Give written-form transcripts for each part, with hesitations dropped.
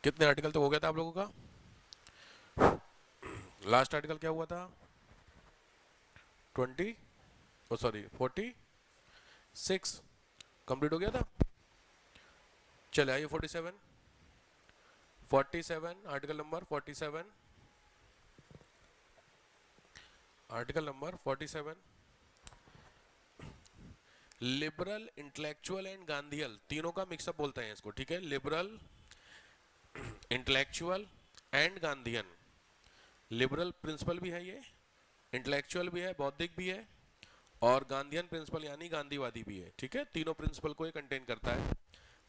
कितने आर्टिकल तक हो गया था आप लोगों का? लास्ट आर्टिकल क्या हुआ था? 20, ओ सॉरी 46 कंप्लीट हो गया था। चले आइए 47, 47 article number 47, article number 47, liberal, intellectual and Gandhian तीनों का मिक्सअप बोलते हैं इसको, ठीक है। Liberal, intellectual and Gandhian. Liberal principle भी है ये, इंटेलेक्चुअल भी है, बौद्धिक भी है, और गांधीयन प्रिंसिपल यानी गांधीवादी भी है, ठीक है। तीनों प्रिंसिपल को ये कंटेन करता है,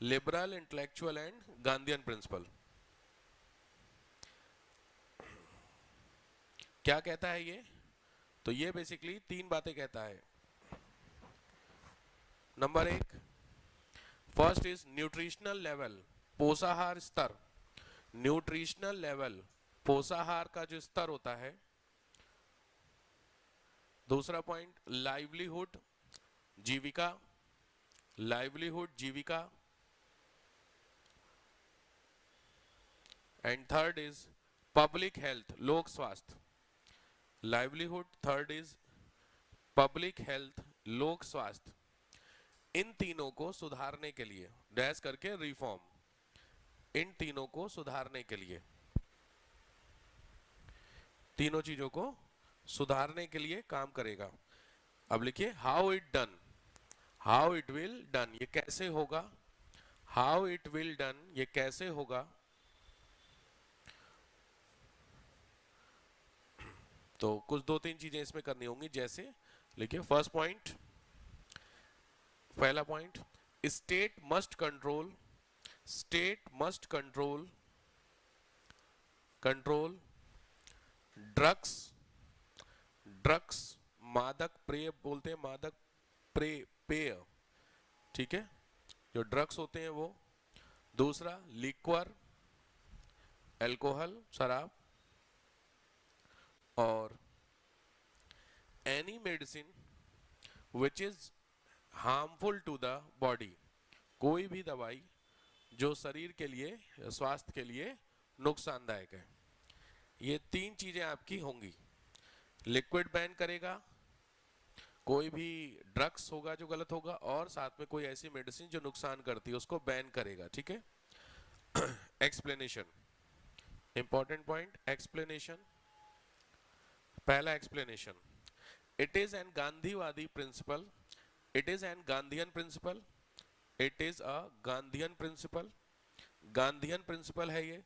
liberal, intellectual and Gandhian principle. क्या कहता है ये? तो ये बेसिकली तीन बातें कहता है। नंबर एक, फर्स्ट इज न्यूट्रिशनल लेवल, पोषाहार स्तर। न्यूट्रिशनल लेवल, पोषाहार का जो स्तर होता है। दूसरा point, livelihood, Jeevika, livelihood Jeevika. And third is public health, लोक स्वास्थ्य। Livelihood, third is public health, लोक स्वास्थ्य। इन तीनों को सुधारने के लिए, डैश करके रिफॉर्म, इन तीनों को सुधारने के लिए, तीनों चीजों को सुधारने के लिए काम करेगा। अब लिखिए how it done, how it will done, ये कैसे होगा। हाउ इट विल डन, ये कैसे होगा। तो कुछ दो तीन चीजें इसमें करनी होंगी, जैसे लिखिए फर्स्ट पॉइंट, पहला point, state must control, state must control, control drugs, drugs मादक पेय बोलते हैं, मादक पेय पेय, ठीक है, जो ड्रग्स होते हैं वो। दूसरा, लिक्वर, अल्कोहल, शराब। और any medicine which is harmful to the body, कोई भी दवाई जो शरीर के लिए, स्वास्थ्य के लिए नुकसानदायक है। ये तीन चीजें आपकी होंगी। लिक्विड बैन करेगा, कोई भी ड्रग्स होगा जो गलत होगा, और साथ में कोई ऐसी मेडिसिन जो नुकसान करती है उसको बैन करेगा, ठीक है। Explanation, important point, explanation. पहला एक्सप्लेनेशन, इट इज एन गांधीवादी principle, it is an Gandhian principle, it is a Gandhian principle, Gandhian principle है ये।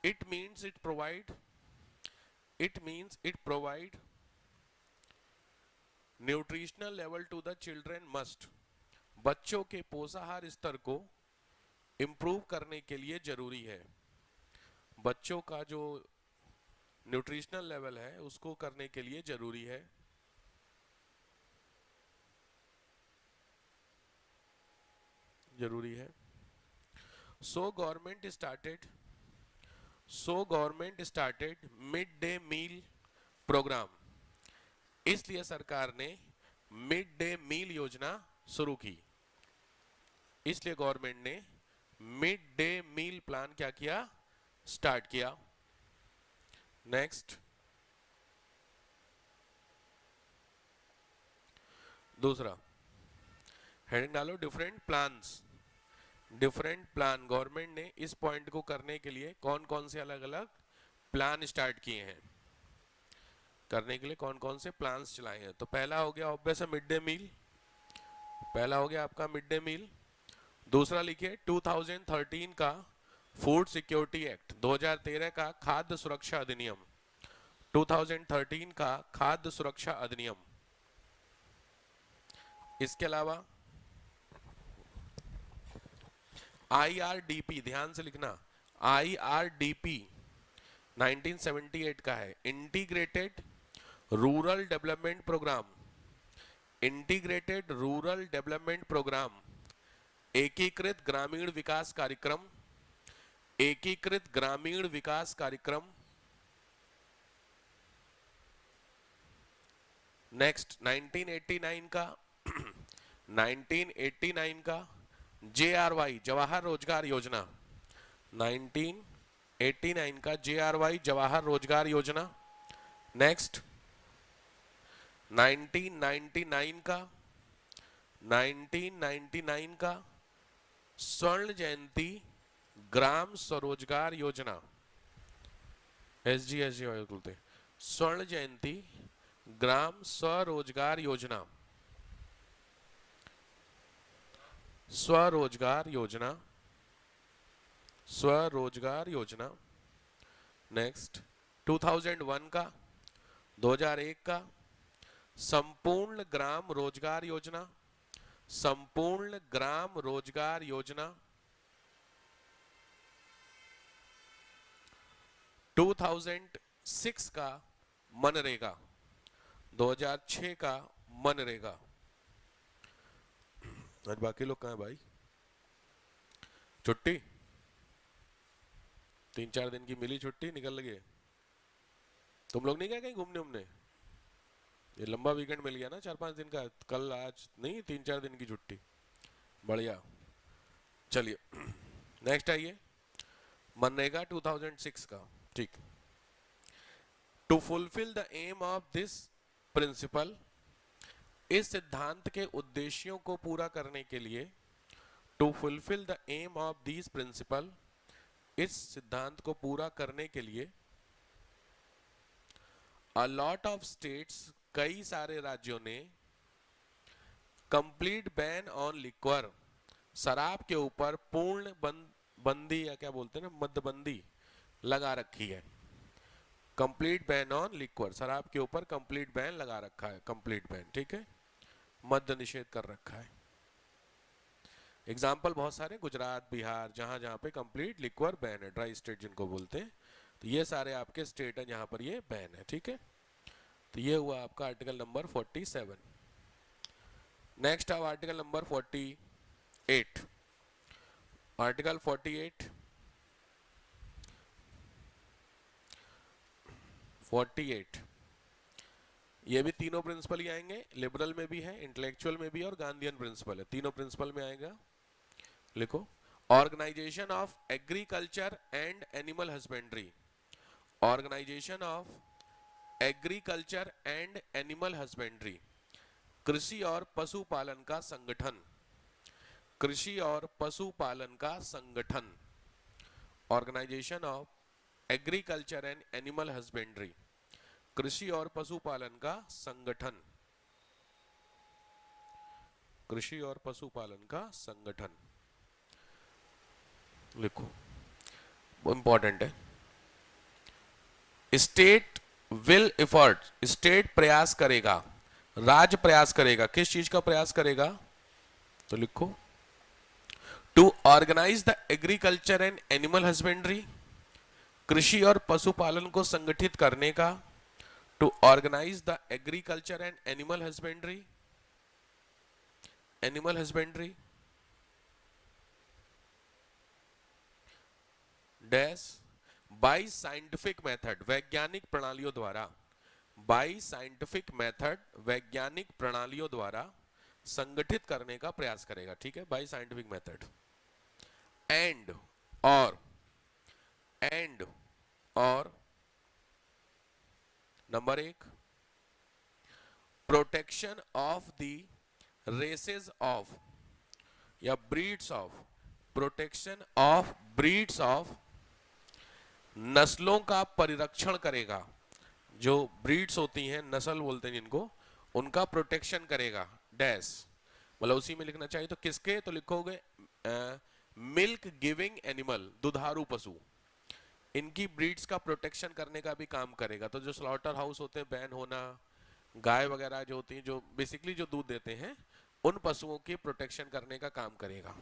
It means it provide, it means it provide nutritional level to the children must, बच्चों के पोषाहार स्तर को improve करने के लिए जरूरी है। बच्चों का जो न्यूट्रिशनल लेवल है उसको करने के लिए जरूरी है। जरूरी है। So government started, so government started mid day meal programme, इसलिए सरकार ने मिड डे मील योजना शुरू की। इसलिए गवर्नमेंट ने मिड डे मील प्लान क्या किया, स्टार्ट किया। नेक्स्ट, दूसरा हेडिंग डालो, different plans, different plan. Government ने इस पॉइंट को करने के लिए कौन कौन से अलग अलग प्लान स्टार्ट किए हैं, करने के लिए कौन कौन से प्लान्स चलाए हैं। तो पहला हो गया ऑब्वियस है मिड डे मील, पहला हो गया आपका मिड डे मील। दूसरा लिखिए 2013 का फूड सिक्योरिटी एक्ट, 2013 का खाद्य सुरक्षा अधिनियम, 2013 का खाद्य सुरक्षा अधिनियम। इसके अलावा IRDP, ध्यान से लिखना, IRDP 1978 का है, integrated rural development programme, integrated rural development programme, एकीकृत ग्रामीण विकास कार्यक्रम, एकीकृत ग्रामीण विकास कार्यक्रम। नेक्स्ट 1989 का 1989 का JRY जवाहर रोजगार योजना, 1989 का JRY जवाहर रोजगार योजना। नेक्स्ट 1999 का 1999 का स्वर्ण जयंती ग्राम स्वरोजगार योजना, SGSG बोलते हैं, स्वर्ण जयंती ग्राम स्वरोजगार योजना, स्वरोजगार योजना, स्वरोजगार योजना। नेक्स्ट 2001 का 2001 का संपूर्ण ग्राम रोजगार योजना, संपूर्ण ग्राम रोजगार योजना। 2006 का मनरेगा, 2006 का मनरेगा। आज बाकी लोग कहाँ हैं भाई? छुट्टी 3-4 दिन की मिली छुट्टी, निकल गए। तुम लोग नहीं गए कहीं घूमने उमने? ये लंबा वीकेंड मिल गया ना 4-5 दिन का, कल आज नहीं 3-4 दिन की छुट्टी, बढ़िया। चलिए नेक्स्ट आइए, मनरेगा 2006 का। ठीक, to fulfil the aim of this principle, इस सिद्धांत के उद्देश्यों को पूरा करने के लिए, to fulfil the aim of this principle, इस सिद्धांत को पूरा करने के लिए, अ लॉट ऑफ स्टेट्स, कई सारे राज्यों ने, कंप्लीट बैन ऑन लिक्वर, शराब के ऊपर पूर्ण बंदी या क्या बोलते हैं ना, मद्यबंदी लगा रखी है। कंप्लीट बैन ऑन लिक्वर, शराब के ऊपर कंप्लीट बैन लगा रखा है, कंप्लीट बैन, ठीक है, मद्य निषेध कर रखा है। एग्जाम्पल बहुत सारे, गुजरात, बिहार, जहां जहां पे कंप्लीट लिक्वर बैन है, ड्राई स्टेट जिनको बोलते हैं, तो ये सारे आपके स्टेट हैं जहां पर ये बैन है, ठीक है। तो ये हुआ आपका आर्टिकल नंबर 47। नेक्स्ट अब आर्टिकल नंबर 48। आर्टिकल 48 ये भी तीनों प्रिंसिपल ही आएंगे, लिबरल में भी है, इंटेलेक्चुअल में भी है और गांधीयन प्रिंसिपल है, तीनों प्रिंसिपल में आएगा। लिखो, organisation of agriculture and animal husbandry, organisation of agriculture and animal husbandry, कृषि और पशुपालन का संगठन, कृषि और पशुपालन का संगठन, organisation of agriculture and animal husbandry, कृषि और पशुपालन का संगठन, कृषि और पशुपालन का संगठन। लिखो, इंपॉर्टेंट है। स्टेट विल एफर्ट, स्टेट प्रयास करेगा, राज्य प्रयास करेगा, किस चीज का प्रयास करेगा? तो लिखो, to organise the agriculture and animal husbandry, कृषि और पशुपालन को संगठित करने का, to organise the agriculture and animal husbandry, animal husbandry dash by scientific method, वैज्ञानिक प्रणालियों द्वारा, बाय साइंटिफिक मेथड, वैज्ञानिक प्रणालियों द्वारा संगठित करने का प्रयास करेगा, ठीक है, बाय साइंटिफिक मेथड। एंड और number 1, protection of the races of या breeds of, protection of breeds of, नस्लों का परिरक्षण करेगा, जो ब्रीड्स होती हैं, नस्ल बोलते हैं जिनको, उनका प्रोटेक्शन करेगा, डैश, मतलब उसी में लिखना चाहिए तो किसके, तो लिखोगे मिल्क गिविंग एनिमल, दुधारू पशु, इनकी ब्रीड्स का प्रोटेक्शन करने का भी काम करेगा। तो जो स्लॉटर हाउस होते हैं, बैन होना, गाय वगैरह जो होती हैं, जो बेसिकली जो दूध देते हैं, उन पशुओं की प्रोटेक्शन करने का काम करेगा।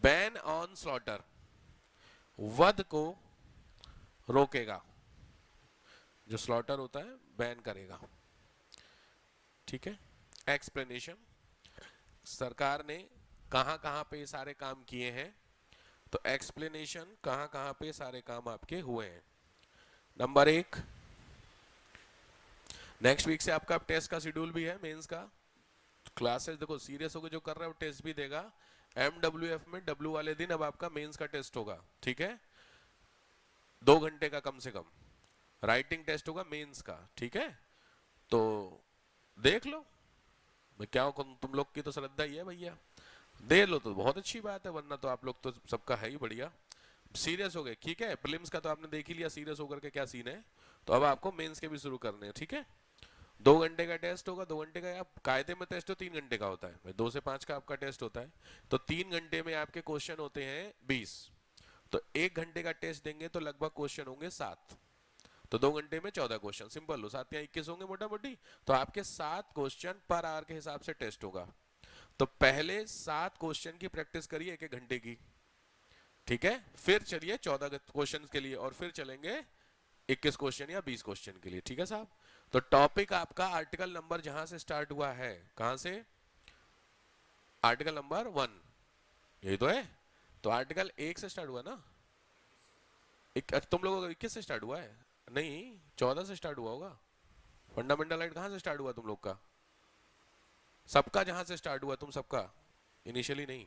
बैन ऑन स्लॉटर, वध को रोकेगा, जो स्लॉटर होता है बैन करेगा, ठीक है। एक्सप्लेनेशन, सरकार ने कहां कहां पे सारे काम किए हैं, तो एक्सप्लेनेशन कहां कहां पे सारे काम आपके हुए हैं। नंबर 1, नेक्स्ट वीक से आपका टेस्ट का शेड्यूल भी है, मेंस का क्लासेस देखो सीरियस होकर जो कर रहे हो टेस्ट भी देगा। MWF में डब्ल्यू वाले दिन अब आपका मेंस का टेस्ट होगा, ठीक है, 2 घंटे का कम से कम राइटिंग टेस्ट होगा मेंस का, ठीक है। तो देख लो, मैं क्या तुम लोग की तो श्रद्धा ही है भैया, दे लो तो बहुत अच्छी बात है, वरना तो आप लोग तो सबका है ही बढ़िया। सीरियस हो गए, ठीक है, प्रीलिम्स का तो आपने देख ही लिया सीरियस होकर के क्या सीन है, तो अब आपको मेंस के भी शुरू करने हैं, ठीक है। 2 घंटे का टेस्ट होगा, 2 घंटे का आप कायदे में टेस्ट तो 3 घंटे का होता है, 2 से 5 का आपका टेस्ट होता है, तो 3 घंटे में आपके क्वेश्चन होते हैं 20, तो 1 घंटे का टेस्ट देंगे तो लगभग क्वेश्चन होंगे 7, तो 2 घंटे में 14 क्वेश्चन, सिंपल लो, 7 या 21 होंगे मोटा मोटी, तो आपके 7 क्वेश्चन पर आवर के हिसाब से टेस्ट होगा। तो पहले 7 क्वेश्चन की प्रैक्टिस करिए 1-1 घंटे की, ठीक है, फिर चलिए 14 क्वेश्चन के लिए, और फिर चलेंगे 21 क्वेश्चन या 20 क्वेश्चन के लिए, ठीक है साहब। तो टॉपिक आपका आर्टिकल नंबर जहां से स्टार्ट हुआ है, कहां से, आर्टिकल नंबर 1, यही तो है, तो आर्टिकल 1 से स्टार्ट हुआ ना, तुम लोगों का 21 से स्टार्ट हुआ है, नहीं 14 से स्टार्ट हुआ होगा। फंडामेंटल राइट कहां से स्टार्ट हुआ तुम लोग का, सबका जहां से स्टार्ट हुआ तुम सबका, इनिशियली नहीं,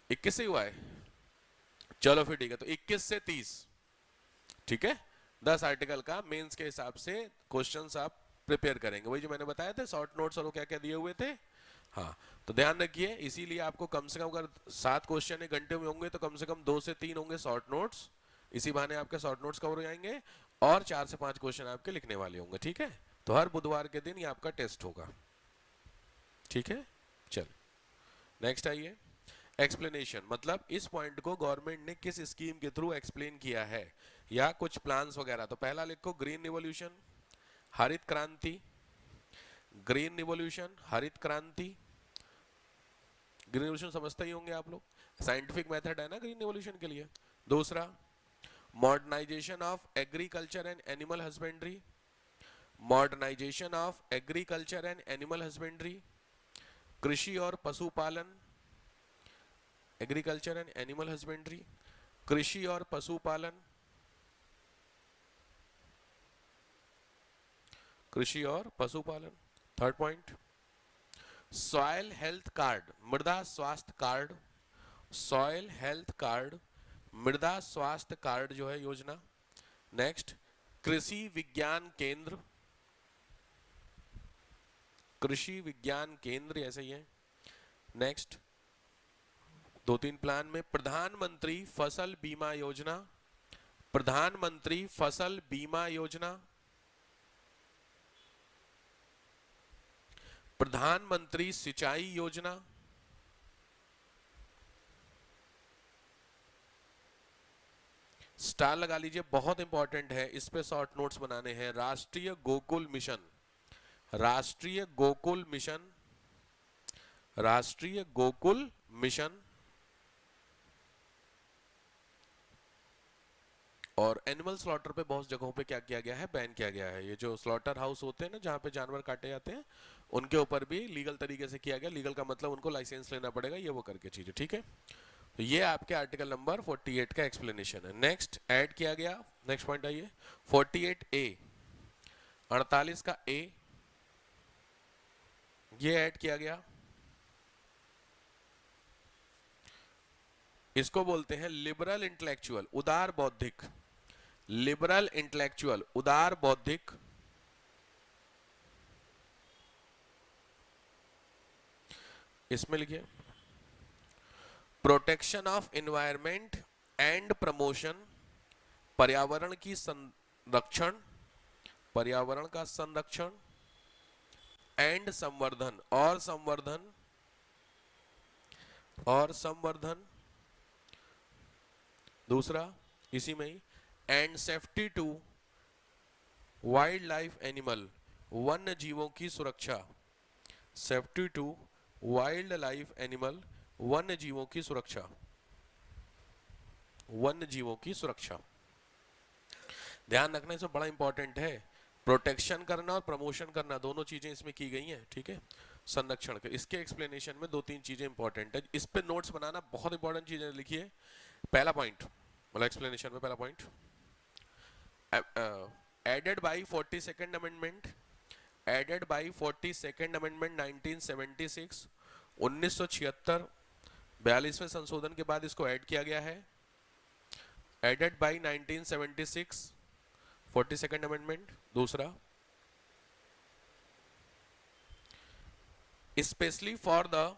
21 से हुआ है, चलो फिर ठीक है, तो 21 से 30, ठीक है, 10 आर्टिकल का मेंस के हिसाब से क्वेश्चंस आप प्रिपेयर करेंगे, वही जो मैंने बताया था शॉर्ट नोट्स और वो क्या क्या दिए हुए थे। हाँ, तो ध्यान रखिए, इसीलिए आपको कम से कम अगर 7 क्वेश्चन 1 घंटे में होंगे तो कम से कम 2 से 3 होंगे शॉर्ट नोट्स, इसी बहाने आपके शॉर्ट नोट्स कवर हो जाएंगे, और 4 से 5 क्वेश्चन आपके लिखने वाले होंगे, ठीक है। तो हर बुधवार के दिन ये आपका टेस्ट होगा, ठीक है। चल नेक्स्ट आइए, एक्सप्लेनेशन, मतलब इस पॉइंट को गवर्नमेंट ने किस स्कीम के थ्रू एक्सप्लेन किया है, या कुछ प्लान्स वगैरह। तो पहला लिखो ग्रीन रिवॉल्यूशन, हरित क्रांति, ग्रीन रिवॉल्यूशन, हरित क्रांति, ग्रीन रिवॉल्यूशन समझते ही होंगे आप लोग, साइंटिफिक मेथड है ना ग्रीन रिवॉल्यूशन के लिए। दूसरा, modernisation of agriculture and animal husbandry, modernisation of agriculture and animal husbandry, कृषि और पशुपालन, एग्रीकल्चर एंड एनिमल हस्बेंड्री, कृषि और पशुपालन, कृषि और पशुपालन। Third point, soil health card, मृदा स्वास्थ्य कार्ड, सॉइल हेल्थ कार्ड, मृदा स्वास्थ्य कार्ड जो है योजना। नेक्स्ट, कृषि विज्ञान केंद्र, कृषि विज्ञान केंद्र ऐसे ही है। नेक्स्ट, 2-3 प्लान में प्रधानमंत्री फसल बीमा योजना, प्रधानमंत्री फसल बीमा योजना, प्रधानमंत्री सिंचाई योजना, स्टार लगा लीजिए, बहुत इंपॉर्टेंट है, इस पे शॉर्ट नोट्स बनाने हैं। राष्ट्रीय गोकुल मिशन, राष्ट्रीय गोकुल मिशन, राष्ट्रीय गोकुल मिशन। और एनिमल स्लॉटर पे बहुत जगहों पे क्या किया गया है, बैन किया गया है। ये जो स्लॉटर हाउस होते हैं ना जहाँ पे जानवर काटे जाते हैं, उनके ऊपर भी लीगल तरीके से किया गया, लीगल का मतलब उनको लाइसेंस लेना पड़ेगा, ये वो करके चीजें, ठीक है। तो ये आपके आर्टिकल नंबर 48 का एक्सप्लेनेशन है। नेक्स्ट ऐड किया गया, नेक्स्ट पॉइंट आइए, 48A, 48 का ए, ये ऐड किया गया, इसको बोलते हैं लिबरल इंटेलेक्चुअल, उदार बौद्धिक, लिबरल इंटेलेक्चुअल, उदार बौद्धिक। इसमें लिखिए, protection of environment and promotion, पर्यावरण की संरक्षण, पर्यावरण का संरक्षण, एंड संवर्धन, और संवर्धन, और संवर्धन। दूसरा इसी में ही, and safety to wildlife animal, वन्य जीवों की सुरक्षा, safety to wildlife animal, वन्य जीवों की सुरक्षा, वन्य जीवों की सुरक्षा। ध्यान रखना इसमें बड़ा इंपॉर्टेंट है, प्रोटेक्शन करना और प्रमोशन करना दोनों चीजें इसमें की गई हैं, ठीक है। संरक्षण के, इसके एक्सप्लेनेशन में 2-3 चीजें इंपॉर्टेंट है, इस पे नोट्स बनाना, बहुत इंपॉर्टेंट चीजें लिखिए। पहला पॉइंट, मतलब एक्सप्लेनेशन में पहला point, added by 42nd amendment, added by 42nd amendment 1976, 1976 42वें संशोधन के बाद इसको ऐड किया गया है। Added by 1976 42nd amendment. दूसरा, specially for the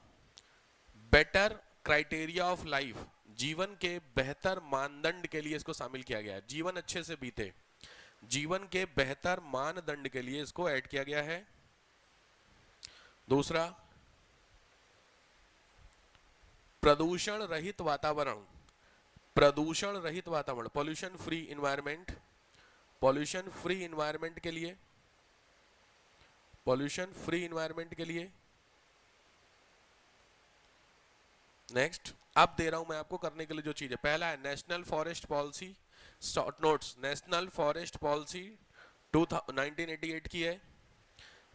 better criteria of life, जीवन के बेहतर मानदंड के लिए इसको शामिल किया गया है। जीवन अच्छे से बीते, जीवन के बेहतर मानदंड के लिए इसको ऐड किया गया है। दूसरा, प्रदूषण रहित वातावरण, प्रदूषण रहित वातावरण, pollution free environment, pollution free environment के लिए, पॉल्यूशन फ्री इन्वायरमेंट के लिए। नेक्स्ट, अब दे रहा हूं मैं आपको करने के लिए जो चीज है। पहला है national forest policy, short notes, national forest policy 1988 की है,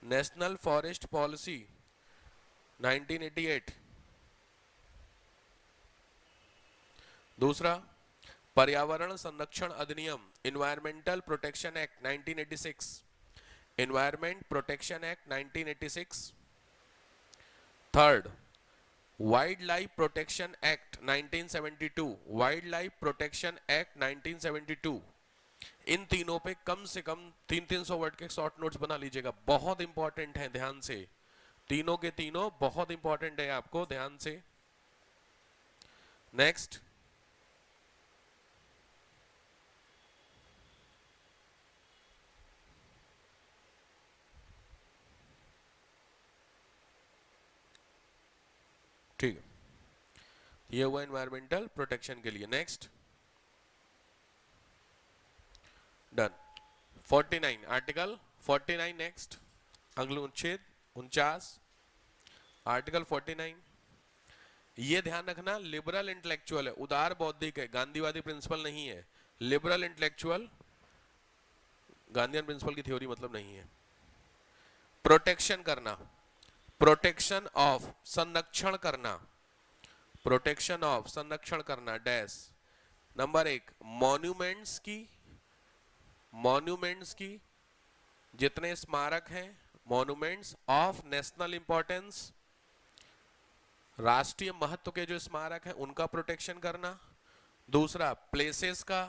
नेशनल फॉरेस्ट पॉलिसी 1988। दूसरा, पर्यावरण संरक्षण अधिनियम, environmental protection act 1986, environment protection act 1986। Third, wild life protection act 1972, wild life protection act 1972। इन तीनों पे कम से कम 300 वर्ड के शॉर्ट नोट्स बना लीजिएगा, बहुत इंपॉर्टेंट है, ध्यान से। तीनों के तीनों बहुत इंपॉर्टेंट है, आपको ध्यान से। नेक्स्ट, ठीक है, ये हुआ एनवायरमेंटल प्रोटेक्शन के लिए। Next, done. 49 आर्टिकल 49। नेक्स्ट, अनुच्छेद 49 आर्टिकल 49। ये ध्यान रखना, लिबरल इंटेलेक्चुअल है, उदार बौद्धिक है, गांधीवादी प्रिंसिपल नहीं है। लिबरल इंटेलेक्चुअल, गांधीयन प्रिंसिपल की थ्योरी मतलब नहीं है। प्रोटेक्शन करना, प्रोटेक्शन ऑफ, संरक्षण करना, प्रोटेक्शन ऑफ, संरक्षण करना, डैश। नंबर 1, मॉन्यूमेंट्स की, मॉन्यूमेंट्स की जितने स्मारक हैं, मॉन्यूमेंट्स ऑफ नेशनल इंपॉर्टेंस, राष्ट्रीय महत्व के जो स्मारक हैं उनका प्रोटेक्शन करना। दूसरा, प्लेसेस का,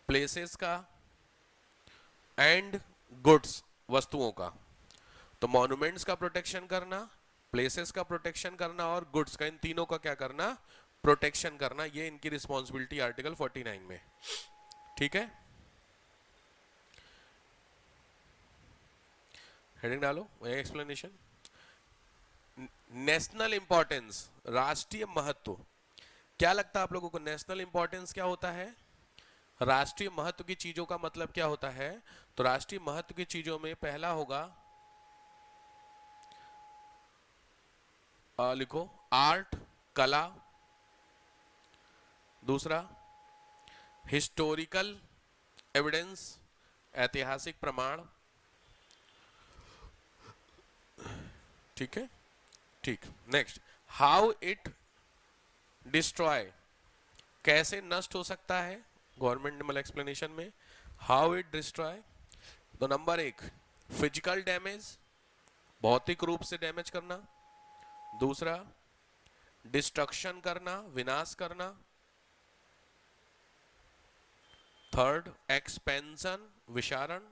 प्लेसेस का एंड गुड्स, वस्तुओं का। तो मॉन्यूमेंट्स का प्रोटेक्शन करना, प्लेसेस का प्रोटेक्शन करना और गुड्स का, इन तीनों का क्या करना, प्रोटेक्शन करना। ये इनकी रिस्पॉन्सिबिलिटी आर्टिकल 49 में, ठीक है। हेडिंग डालो, एक्सप्लेनेशन। नेशनल इंपॉर्टेंस, राष्ट्रीय महत्व। क्या लगता है आप लोगों को, नेशनल इंपॉर्टेंस क्या होता है? राष्ट्रीय महत्व की चीजों का मतलब क्या होता है? तो राष्ट्रीय महत्व की चीजों में पहला होगा, लिखो, आर्ट, कला। दूसरा, हिस्टोरिकल एविडेंस, ऐतिहासिक प्रमाण, ठीक है, ठीक। नेक्स्ट, हाउ इट डिस्ट्रॉय, कैसे नष्ट हो सकता है, गवर्नमेंट ने मतलब एक्सप्लेनेशन में, हाउ इट डिस्ट्रॉय। तो नंबर 1, फिजिकल डैमेज, भौतिक रूप से डैमेज करना। दूसरा, डिस्ट्रक्शन करना, विनाश करना। Third, expansion, विशारण।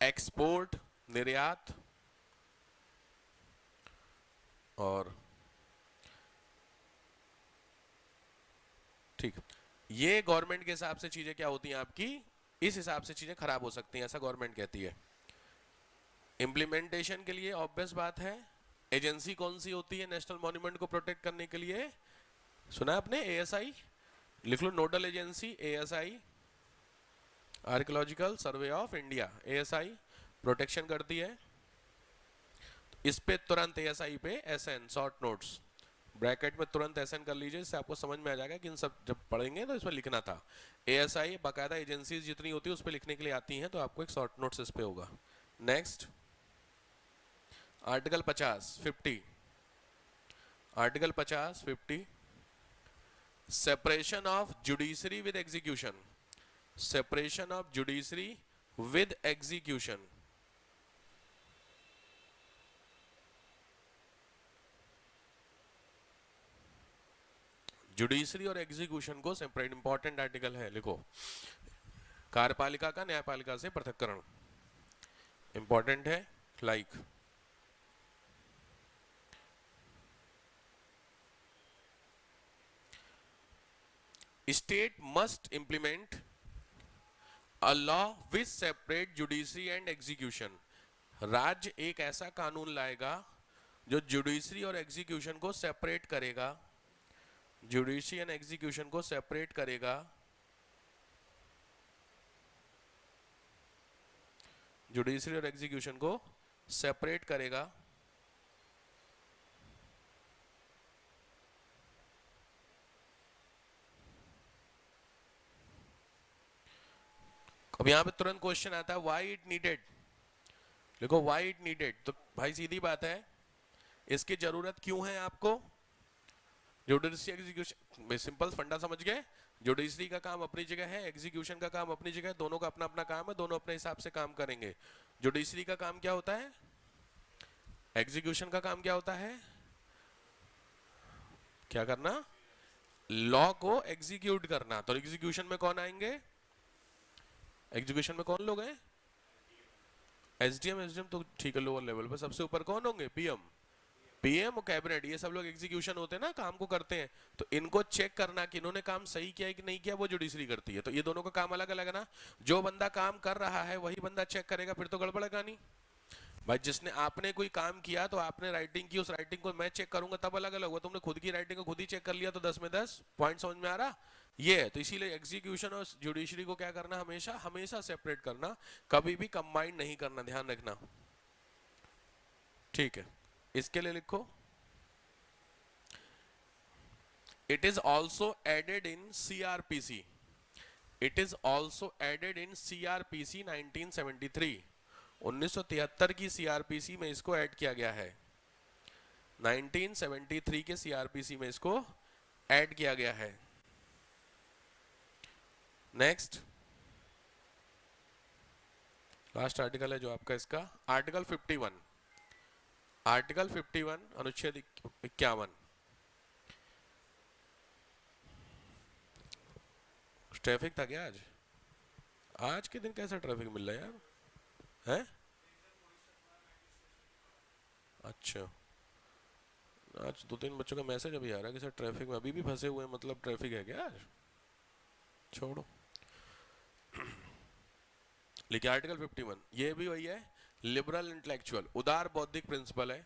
एक्सपोर्ट, निर्यात। और ठीक, ये गवर्नमेंट के हिसाब से चीजें क्या होती हैं आपकी, इस हिसाब से चीजें खराब हो सकती हैं, ऐसा गवर्नमेंट कहती है। इंप्लीमेंटेशन के लिए ऑब्वियस बात है, एजेंसी कौन सी होती है नेशनल मॉन्यूमेंट को प्रोटेक्ट करने के लिए? सुना आपने, एएसआई, लिख लो, nodal agency ASI, archaeological survey of India, ASI protection करती है। इस पे तुरंत एएसआई पे एसएन, शॉर्ट नोट्स ब्रैकेट में तुरंत एसएन कर लीजिए, इससे आपको समझ में आ जाएगा कि इन सब जब पढ़ेंगे तो इसमें लिखना था। एएसआई बाकायदा एजेंसीज जितनी होती है उस पर लिखने के लिए आती हैं, तो आपको एक शॉर्ट नोट्स इस पे होगा। Next, article 50, 50, article 50, 50, separation of judiciary with execution, separation of judiciary with execution, judiciary और एग्जीक्यूशन को सेपरेट, इंपॉर्टेंट आर्टिकल है, लिखो। कार्यपालिका का न्यायपालिका से पृथक्करण इंपॉर्टेंट है। Like state must implement a law which separate judiciary and execution, राज्य एक ऐसा कानून लाएगा जो जुडिशरी और एग्जीक्यूशन को सेपरेट करेगा, जुडिशरी एंड एग्जीक्यूशन को सेपरेट करेगा, जुडिशरी और एग्जीक्यूशन को सेपरेट करेगा। अब यहां पे तुरंत क्वेश्चन आता है व्हाई इट नीडेड, देखो व्हाई इट नीडेड, तो भाई सीधी बात है, इसकी जरूरत क्यों है आपको? जुडिशरी एग्जीक्यूशन, सिंपल फंडा समझ गए, जुडिशरी का काम अपनी जगह है, एग्जीक्यूशन का काम अपनी जगह है, दोनों का अपना अपना काम है, दोनों अपने हिसाब से काम करेंगे। जुडिशरी का काम क्या होता है, एग्जीक्यूशन का काम क्या होता है, क्या करना, लॉ को एग्जीक्यूट करना। तो एग्जीक्यूशन में कौन आएंगे, एग्जीक्यूशन में कौन लोग हैं, एसडीएम, एसडीएम तो ठीक है लोअर लेवल पर, सबसे ऊपर कौन होंगे, पीएम, पीएम और कैबिनेट, ये सब लोग एग्जीक्यूशन होते हैं ना, काम को करते हैं। तो इनको चेक करना कि इन्होंने काम सही किया है कि नहीं किया, वो जुडिशरी करती है। तो ये दोनों का काम अलग अलग है ना, जो बंदा काम कर रहा है वही बंदा चेक करेगा, फिर तो गड़बड़ है कहानी। भाई जिसने, आपने कोई काम किया तो आपने राइटिंग की, उस राइटिंग को मैं चेक करूंगा तब अलग अलग हुआ, तुमने खुद की राइटिंग को खुद ही चेक कर लिया तो 10 में 10 पॉइंट समझ में आ रहा, ये है। तो इसीलिए एग्जीक्यूशन और जुडिशरी को क्या करना, हमेशा हमेशा सेपरेट करना, कभी भी कंबाइन नहीं करना, ध्यान रखना, ठीक है। इसके लिए लिखो, it is also added in CRPC, it is also added in CRPC 1973, 1973 की CRPC में इसको ऐड किया गया है, 1973 के CRPC में इसको ऐड किया गया है। नेक्स्ट लास्ट आर्टिकल है जो आपका इसका, आर्टिकल 51, आर्टिकल 51 अनुच्छेद 51, ट्रैफिक था क्या आज, आज के दिन कैसा ट्रैफिक मिल रहा है यार, है? अच्छा, आज 2-3 बच्चों का मैसेज अभी आ रहा है कि सर ट्रैफिक में अभी भी फंसे हुए हैं, मतलब ट्रैफिक है क्या आज, छोड़ो। लेकिन आर्टिकल 51 ये भी वही है, लिबरल इंटेलेक्चुअल, उदार बौद्धिक प्रिंसिपल है,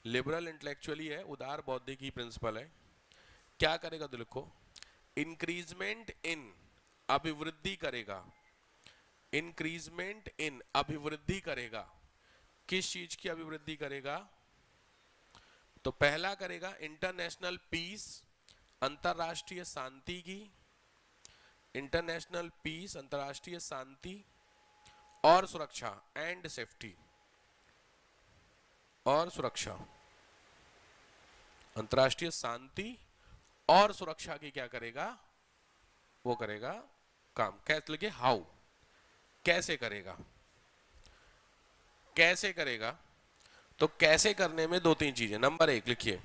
लिबरल इंटेलेक्चुअली है, उदार बौद्धिक ही प्रिंसिपल है। क्या करेगा तो लिखो, इंक्रीजमेंट इन, अभिवृद्धि करेगा, इंक्रीजमेंट इन, अभिवृद्धि करेगा, किस चीज की अभिवृद्धि करेगा, तो पहला करेगा इंटरनेशनल पीस, अंतरराष्ट्रीय शांति की, इंटरनेशनल पीस, अंतरराष्ट्रीय शांति और सुरक्षा, एंड सेफ्टी, और सुरक्षा, अंतरराष्ट्रीय शांति और सुरक्षा की क्या करेगा, वो करेगा काम। कैसे लगे, हाउ, कैसे करेगा, कैसे करेगा, तो कैसे करने में 2-3 चीजें। नंबर 1 लिखिए,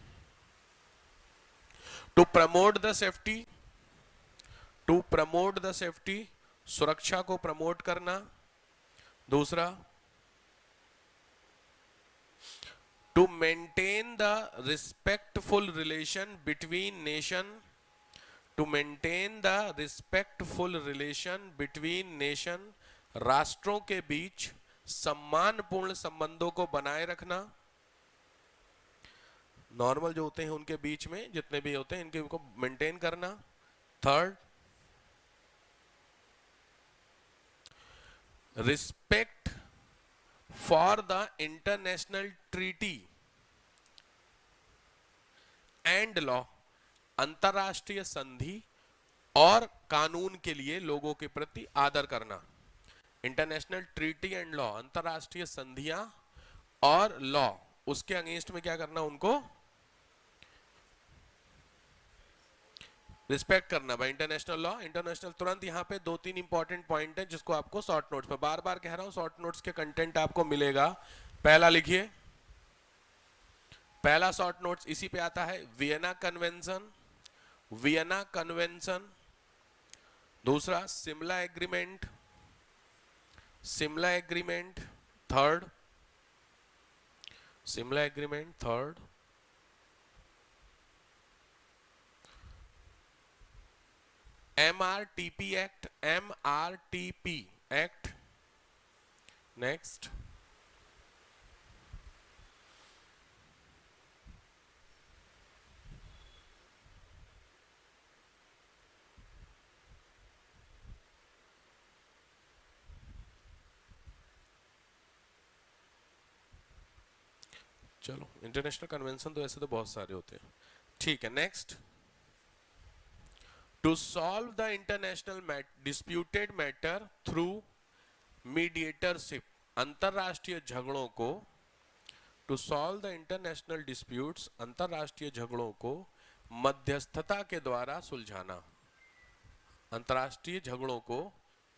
to promote the safety, to promote the safety, सुरक्षा को प्रमोट करना। दूसरा, to maintain the respectful relation between nation, to maintain the respectful relation between nation, राष्ट्रों के बीच सम्मानपूर्ण संबंधों को बनाए रखना, नॉर्मल जो होते हैं उनके बीच में जितने भी होते हैं इनके को मेंटेन करना। Third, respect for the international treaty and law, अंतरराष्ट्रीय संधि और कानून के लिए लोगों के प्रति आदर करना। इंटरनेशनल ट्रीटी एंड लॉ, अंतरराष्ट्रीय संधियां और लॉ, उसके अगेंस्ट में क्या करना, उनको रिस्पेक्ट करना भाई इंटरनेशनल लॉ, इंटरनेशनल। तुरंत यहाँ पे 2-3 इंपॉर्टेंट पॉइंट है जिसको आपको शॉर्ट नोट्स पे, बार बार कह रहा हूँ, शॉर्ट नोट्स के कंटेंट आपको मिलेगा। पहला लिखिए, पहला शॉर्ट नोट्स इसी पे आता है, वियना कन्वेंशन, वियना कन्वेंशन। दूसरा Shimla agreement, Shimla agreement. Third Shimla agreement, third MRTP act, MRTP act. Next चलो, इंटरनेशनल कन्वेंशन तो ऐसे तो बहुत सारे होते हैं, ठीक है। Next, to solve the international disputed matter through mediatorship, अंतरराष्ट्रीय झगड़ों को, to solve the international disputes, अंतरराष्ट्रीय झगड़ों को मध्यस्थता के द्वारा सुलझाना, अंतरराष्ट्रीय झगड़ों को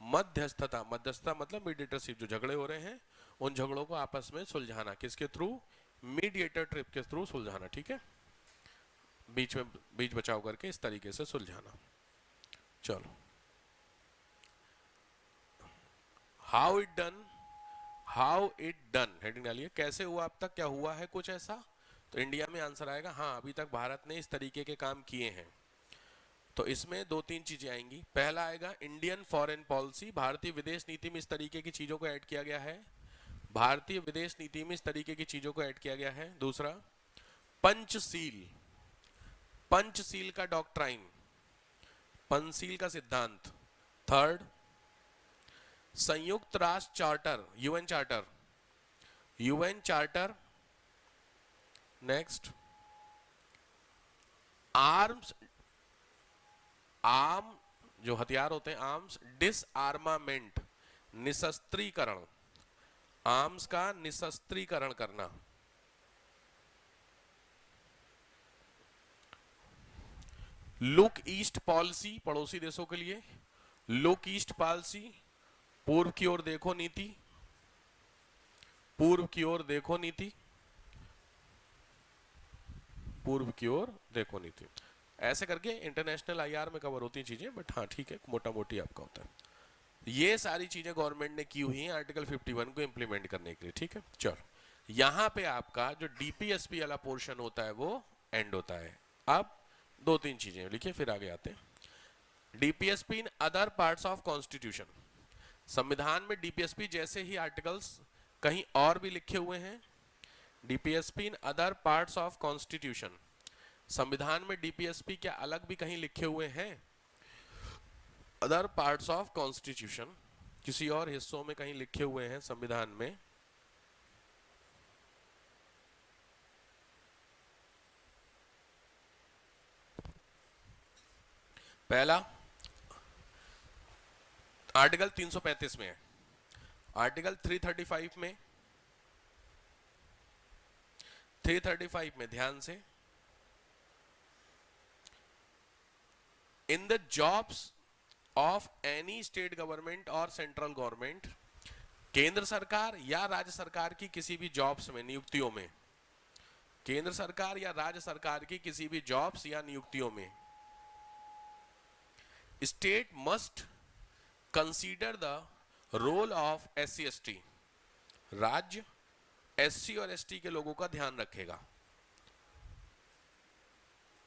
मध्यस्थता, मध्यस्थता मतलब मीडिएटरशिप, जो झगड़े हो रहे हैं उन झगड़ों को आपस में सुलझाना, किसके थ्रू, मीडिएटर ट्रिप के थ्रू सुलझाना, ठीक है, बीच में बीच बचाव करके इस तरीके से सुलझाना। चलो, how it done, how it done heading डालिए, कैसे हुआ अब तक, क्या हुआ है कुछ ऐसा, तो इंडिया में आंसर आएगा हाँ, अभी तक भारत ने इस तरीके के काम किए हैं। तो इसमें 2-3 चीजें आएंगी। पहला आएगा इंडियन फॉरेन पॉलिसी, भारतीय विदेश नीति में इस तरीके की चीजों को ऐड किया गया है, भारतीय विदेश नीति में इस तरीके की चीजों को ऐड किया गया है। दूसरा पंचशील, पंचशील का डॉक्ट्राइन, पंचशील का सिद्धांत। थर्ड संयुक्त राष्ट्र charter, UN charter, UN charter. Next arms, arm जो हथियार होते हैं, आर्म्स डिसआर्मामेंट, निशस्त्रीकरण, आर्म्स का निशस्त्रीकरण करना। लुक ईस्ट पॉलिसी, पड़ोसी देशों के लिए, लुक ईस्ट पॉलिसी, पूर्व की ओर देखो नीति, पूर्व की ओर देखो नीति, पूर्व की ओर देखो नीति। ऐसे करके इंटरनेशनल आईआर में कवर होती हैं चीजें, बट हाँ ठीक है, मोटा मोटी आपका होता है। ये सारी चीजें गवर्नमेंट ने की हुई हैं आर्टिकल 51 को इंप्लीमेंट करने के लिए, ठीक है। चलो, यहां पे आपका जो डीपीएसपी वाला पोर्शन होता है वो एंड होता है। अब 2-3 चीजें लिखिए, फिर आगे आते हैं। DPSP in other parts of constitution, संविधान में डीपीएसपी जैसे ही आर्टिकल्स कहीं और भी लिखे हुए हैं, DPSP in other parts of constitution, संविधान में डीपीएसपी क्या अलग भी कहीं लिखे हुए हैं, अदर पार्ट्स ऑफ कॉन्स्टिट्यूशन, किसी और हिस्सों में कहीं लिखे हुए हैं संविधान में। पहला आर्टिकल 335 में है, आर्टिकल 335 में, 335 में ध्यान से, in the jobs of any state government और सेंट्रल गवर्नमेंट, केंद्र सरकार या राज्य सरकार की किसी भी जॉब्स में, नियुक्तियों में, केंद्र सरकार या राज्य सरकार की किसी भी जॉब्स या नियुक्तियों में, state must consider the role of SC ST, राज्य SC और ST के लोगों का ध्यान रखेगा।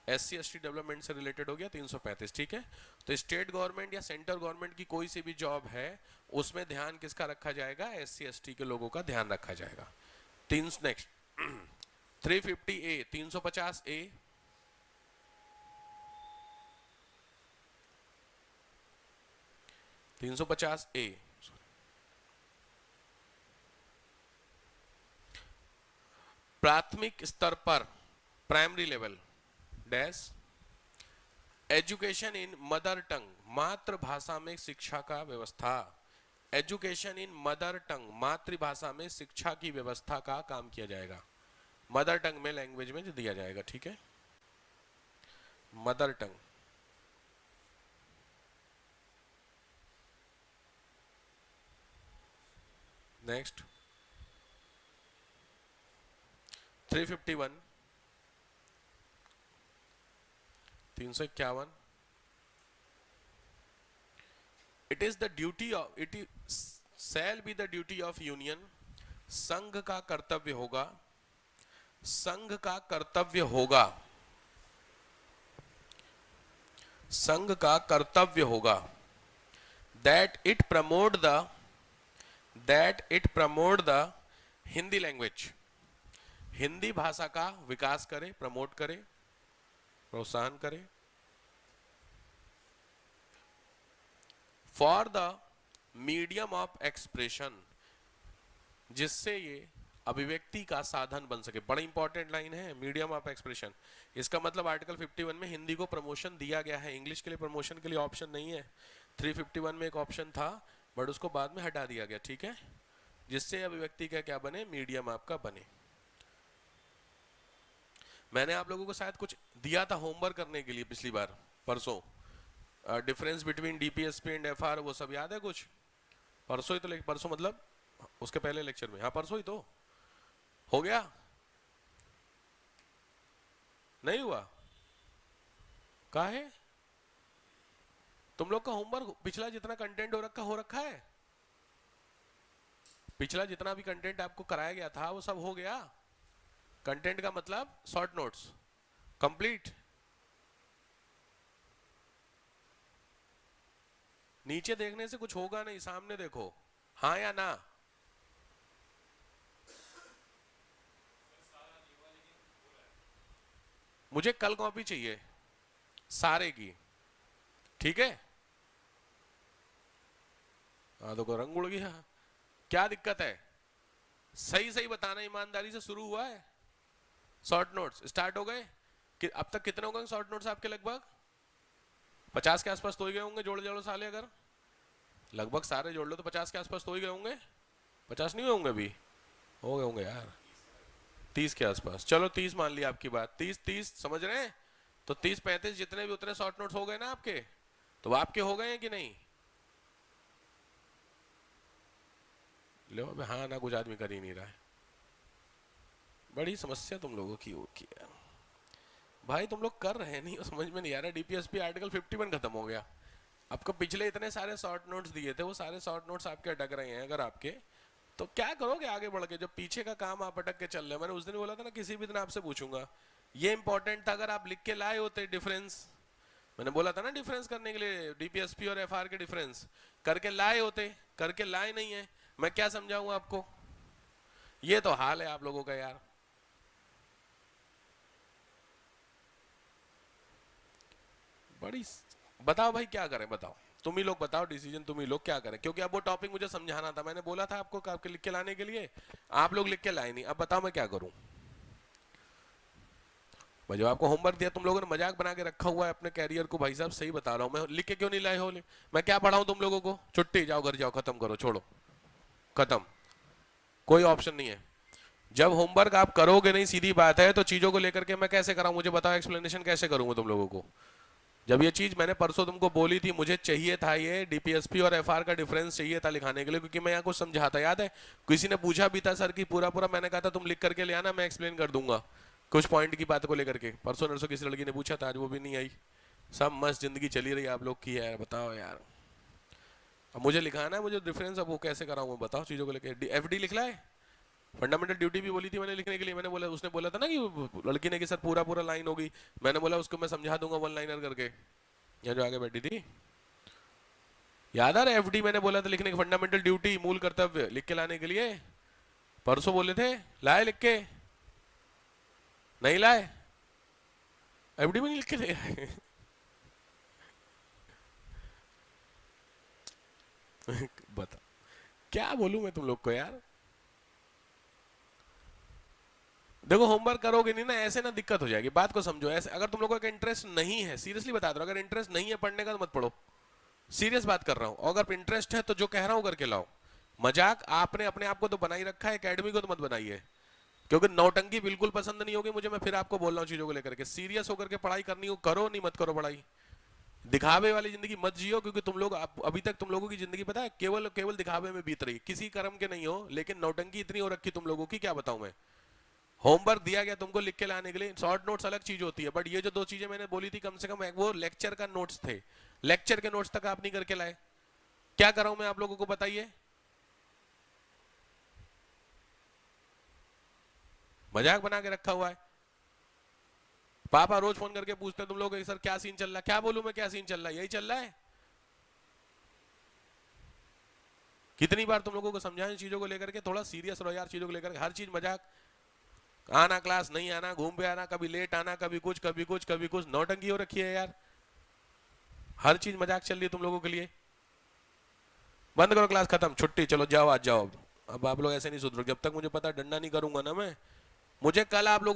SC ST डेवलपमेंट से रिलेटेड हो गया 335, ठीक है। तो स्टेट गवर्नमेंट या सेंट्रल गवर्नमेंट की कोई सी भी जॉब है उसमें ध्यान किसका रखा जाएगा, SC ST के लोगों का ध्यान रखा जाएगा। नेक्स्ट 350A, 350A, प्राथमिक स्तर पर, primary level dash, education in mother tongue, मातृभाषा में शिक्षा का व्यवस्था, एजुकेशन इन मदर टंग, मातृभाषा में शिक्षा की व्यवस्था का काम किया जाएगा, मदर टंग में, लैंग्वेज में जो दिया जाएगा, ठीक है, mother tongue. Next 351 351 it is the duty of it shall be the duty of union, संघ का कर्तव्य होगा, संघ का कर्तव्य होगा, संघ का कर्तव्य होगा that it promote the Hindi language, Hindi भाषा का विकास करे, प्रमोट करे, प्रोत्साहन करे, for the medium of expression, जिससे ये अभिव्यक्ति का साधन बन सके। बड़ा इंपॉर्टेंट लाइन है, मीडियम ऑफ एक्सप्रेशन। इसका मतलब आर्टिकल 51 में हिंदी को प्रमोशन दिया गया है, इंग्लिश के लिए प्रमोशन के लिए ऑप्शन नहीं है। 351 में एक ऑप्शन था बट उसको बाद में हटा दिया गया, ठीक है, जिससे अभिव्यक्ति का क्या बने, मीडियम आपका बने। मैंने आप लोगों को शायद कुछ दिया था होमवर्क करने के लिए पिछली बार, परसों, difference between DPSP and FR, वो सब याद है कुछ? परसों ही तो, परसों मतलब उसके पहले लेक्चर में, हाँ परसों ही तो हो गया, नहीं हुआ? कहा है तुम लोग का होमवर्क? पिछला जितना कंटेंट हो रखा है, पिछला जितना भी कंटेंट आपको कराया गया था वो सब हो गया। कंटेंट का मतलब शॉर्ट नोट्स कंप्लीट। नीचे देखने से कुछ होगा नहीं, सामने देखो, हाँ या ना? मुझे कल कॉपी चाहिए सारे की, ठीक है? हाँ तो रंग उड़ गया, क्या दिक्कत है? सही सही बताना, ईमानदारी से शुरू हुआ है, शॉर्ट नोट्स स्टार्ट हो गए कि अब तक कितने हो गए शॉर्ट नोट्स आपके? लगभग 50 के आसपास तो ही गए होंगे, जोड़ जोड़ो साले, अगर लगभग सारे जोड़ लो तो 50 के आसपास तो ही गए होंगे। 50 नहीं हुए होंगे अभी? हो गए होंगे यार, 30 के आसपास। चलो 30 मान लिया आपकी बात, 30 समझ रहे हैं? तो 30-35 जितने भी उतने शॉर्ट नोट्स हो गए ना आपके, तो आपके हो गए हैं कि नहीं? लो अबे हाँ ना, कुछ आदमी कर ही नहीं रहा है। बड़ी समस्या तुम लोगों की होगी यार भाई, तुम लोग कर रहे नहीं, समझ में नहीं आ रहा। डीपीएसपी आर्टिकल 51 खत्म हो गया, आपको पिछले इतने सारे शॉर्ट नोट्स दिए थे, वो सारे शॉर्ट नोट्स आपके अटक रहे हैं। अगर आपके तो क्या करोगे आगे बढ़ के, जो पीछे का काम आप अटक के चल रहे हैं? मैंने उस दिन बोला था ना, किसी भी दिन आपसे पूछूंगा, ये इंपॉर्टेंट था अगर आप लिख के लाए होते डिफरेंस। मैंने बोला था ना डिफरेंस करने के लिए, डीपीएसपी और एफआर के डिफरेंस करके लाए होते, करके लाए नहीं है, मैं क्या समझाऊंगा आपको? ये तो हाल है आप लोगों का यार। बड़ी बताओ भाई क्या करें, बताओ तुम ही लोग बताओ, डिसीजन तुम ही लोग, क्या करें? क्योंकि अब वो टॉपिक मुझे समझाना था, मैंने बोला था आपको आपके लिख के लाने के लिए, आप लोग लिख के लाए नहीं। अब बताओ मैं क्या करूं? मैं जो आपको होमवर्क दिया तुम लोगों ने मजाक बना के रखा हुआ है अपने कैरियर को। भाई साहब सही बता रहा हूं, मैं लिख के क्यों नहीं लाए हो? मैं क्या पढ़ाऊं तुम लोगों को? छुट्टी, जाओ घर जाओ, खत्म करो, छोड़ो, खत्म, कोई ऑप्शन नहीं है। जब होमवर्क आप करोगे नहीं, सीधी बात है, तो चीजों को लेकर के मैं कैसे कराऊं? मुझे बताओ, एक्सप्लेनेशन कैसे करूंगा तुम लोगों को? जब ये चीज मैंने परसों तुमको बोली थी, मुझे चाहिए था ये डीपीएसपी और एफआर का डिफरेंस चाहिए था लिखाने के लिए, क्योंकि मैं यहाँ कुछ समझाता, याद है? किसी ने पूछा भी था सर की पूरा पूरा, मैंने कहा था तुम लिख करके ले आना, मैं एक्सप्लेन कर दूंगा कुछ पॉइंट की बात को लेकर के। परसों नरसों किसी लड़की ने पूछा था, आज वो भी नहीं आई। सब मस्त जिंदगी चली रही आप लोग की यार, बताओ यार। अब मुझे लिखाना है, मुझे डिफरेंस, अब वो कैसे कराऊंगा बताओ? चीजों को लेकर एफडी लिखना है, फंडामेंटल ड्यूटी भी बोली थी मैंने लिखने के लिए। मैंने बोला, उसने बोला था ना कि लड़की ने कि सर पूरा पूरा लाइन होगी, मैंने बोला उसको मैं समझा दूंगा वन लाइनर करके। यहाँ जो आगे बैठी थी, याद आ रहा है? एफडी मैंने बोला था लिखने की, फंडामेंटल ड्यूटी, मूल कर्तव्य लिख के लाने के लिए। परसों बोले थे, लाए लिख के? नहीं लाए, एफडी में नहीं लिख के ले आए। बता क्या बोलूं मैं तुम लोग को यार। देखो होमवर्क करोगे नहीं ना, ऐसे ना दिक्कत हो जाएगी, बात को समझो। ऐसे अगर तुम लोगों का इंटरेस्ट नहीं है, सीरियसली बता दो, अगर इंटरेस्ट नहीं है पढ़ने का तो मत पढ़ो, सीरियस बात कर रहा हूं। अगर इंटरेस्ट है तो जो कह रहा हूं करके लाओ। मजाक आपने अपने आप को तो बना ही रखा है, एकेडमी को तो मत बनाइए, क्योंकि नौटंकी बिल्कुल पसंद नहीं होगी मुझे। मैं फिर आपको बोल रहा हूँ चीजों को लेकर के, सीरियस होकर के पढ़ाई करनी हो करो, नहीं मत करो पढ़ाई। दिखावे वाली जिंदगी मत जियो, क्योंकि तुम लोग अभी तक तुम लोगों की जिंदगी पता है केवल केवल दिखावे में बीत रही, किसी कर्म के नहीं हो, लेकिन नौटंकी इतनी हो रखी तुम लोगों की, क्या बताऊं मैं। होमवर्क दिया गया तुमको लिख के लाने के लिए, शॉर्ट नोट्स अलग चीज होती है, बट ये जो दो चीजें मैंने बोली थी कम से कम वो लेक्चर का नोट्स थे, लेक्चर के नोट्स तक आप नहीं करके लाए। क्या कर रहा हूं मैं आप लोगों को बताइए। मजाक बना के रखा हुआ है। पापा रोज फोन करके पूछते हैं तुम लोग सर क्या सीन चल रहा है, क्या बोलूं मैं, क्या सीन चल रहा है, यही चल रहा है। कितनी बार तुम लोगों को समझाएं चीजों को लेकर के, थोड़ा सीरियस रहो यार चीजों को लेकर के, हर चीज मजाक, आना क्लास नहीं आना, घूम पे आना, कभी लेट आना, कभी कुछ कभी कुछ कभी कुछ, नौटंकी हो रखी है यार, हर चीज मजाक चल रही है तुम लोगों के लिए। बंद करो, क्लास खत्म, छुट्टी, चलो जाओ आज जाओ। अब आप लोग ऐसे नहीं सुधरो, जब तक मुझे पता डंडा नहीं करूंगा ना मैं, मुझे कल आप लोग